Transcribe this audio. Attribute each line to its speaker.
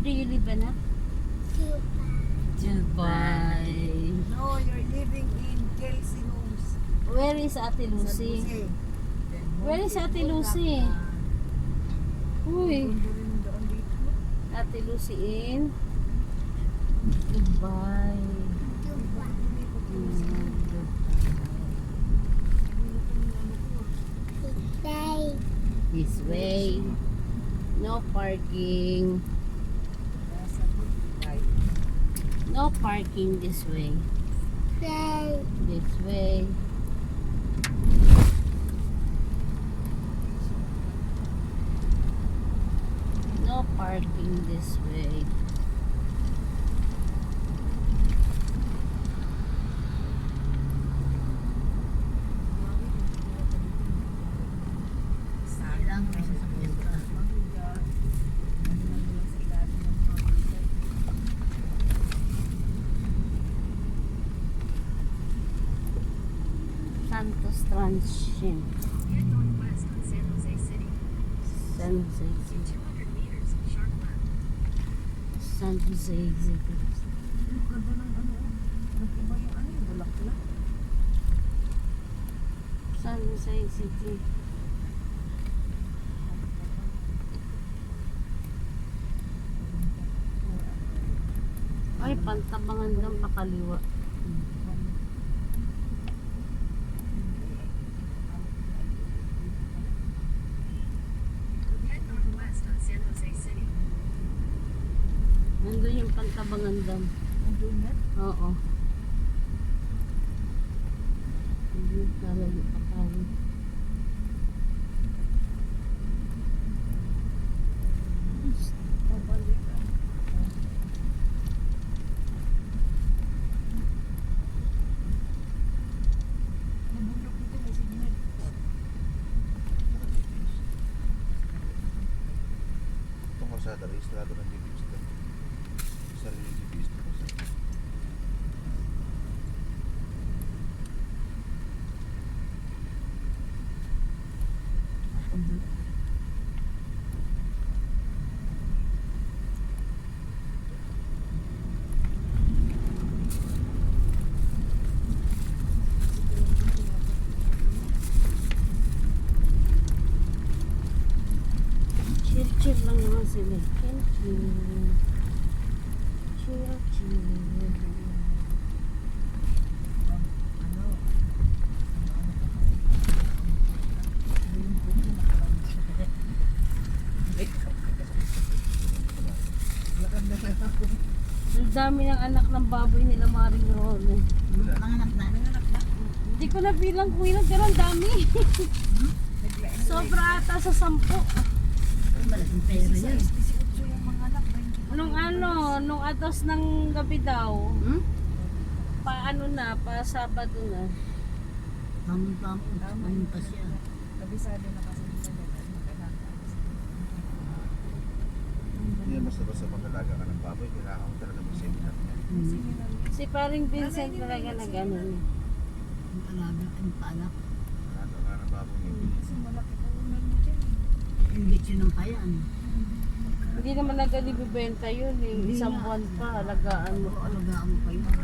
Speaker 1: do you live, anak? Dubai.
Speaker 2: No, you're living in Kelsey Homes.
Speaker 1: Where is Ate
Speaker 2: San
Speaker 1: Lucy?
Speaker 2: Jose. Then,
Speaker 1: Where is Ate
Speaker 2: Monte
Speaker 1: Lucy? Uy,
Speaker 2: Condo rin doon dito.
Speaker 1: Ate Lucy in Dubai. This way. No parking. No parking this way. This way. No parking this way. Santos Transient.
Speaker 3: Head northwest on San Jose City.
Speaker 1: San Jose
Speaker 3: In
Speaker 1: City.
Speaker 3: 200 meters, sharp left.
Speaker 1: San Jose City.
Speaker 2: Ang ganda ng ano. Nag-iba yung ano, yung bulaklak.
Speaker 1: San Jose City. Ay, Pantabangan lang pakaliwa.
Speaker 3: Head northwest on San Jose City.
Speaker 1: Nandun yung Pantabangan dam.
Speaker 2: Nandun na.
Speaker 1: Oo. Hindi talaga pakali.
Speaker 2: Pabalik. Nabundok dito, may signal.
Speaker 4: Itong kalsada, rehistrado ng GPS doon. Sarili GPS doon kalsada.
Speaker 1: Chill lang naman sila. Chill. Chill. Ang dami ng anak ng baboy nila Maring Ron.
Speaker 2: Nanganak na. Nanganak na.
Speaker 1: Hindi ko na bilang kung ilang pero ang dami. Sobra ata sa 10.
Speaker 2: Malaking pera yan. 18 yung mga anak.
Speaker 1: Nung atos ng gabi daw, paano na, pa Sabado na.
Speaker 2: Tama. Ayun pa siya. Kabisado na kasi nila yan. Mag-anak.
Speaker 4: Hindi yan basta-basta mag-alaga ka ng baboy, kailangan mo talaga may seminar niya.
Speaker 1: Si paring Vincent talaga nag-ano niya.
Speaker 2: Ang alaga, ang paanak.
Speaker 4: Alaga ka ng baboy niya.
Speaker 2: Kasi malaki kaunan mo dyan. Hindi siya ng payan.
Speaker 1: Hindi naman nagalibibenta yun eh. Isang buwan pa, alagaan mo.
Speaker 2: Alagaan mo pa yun.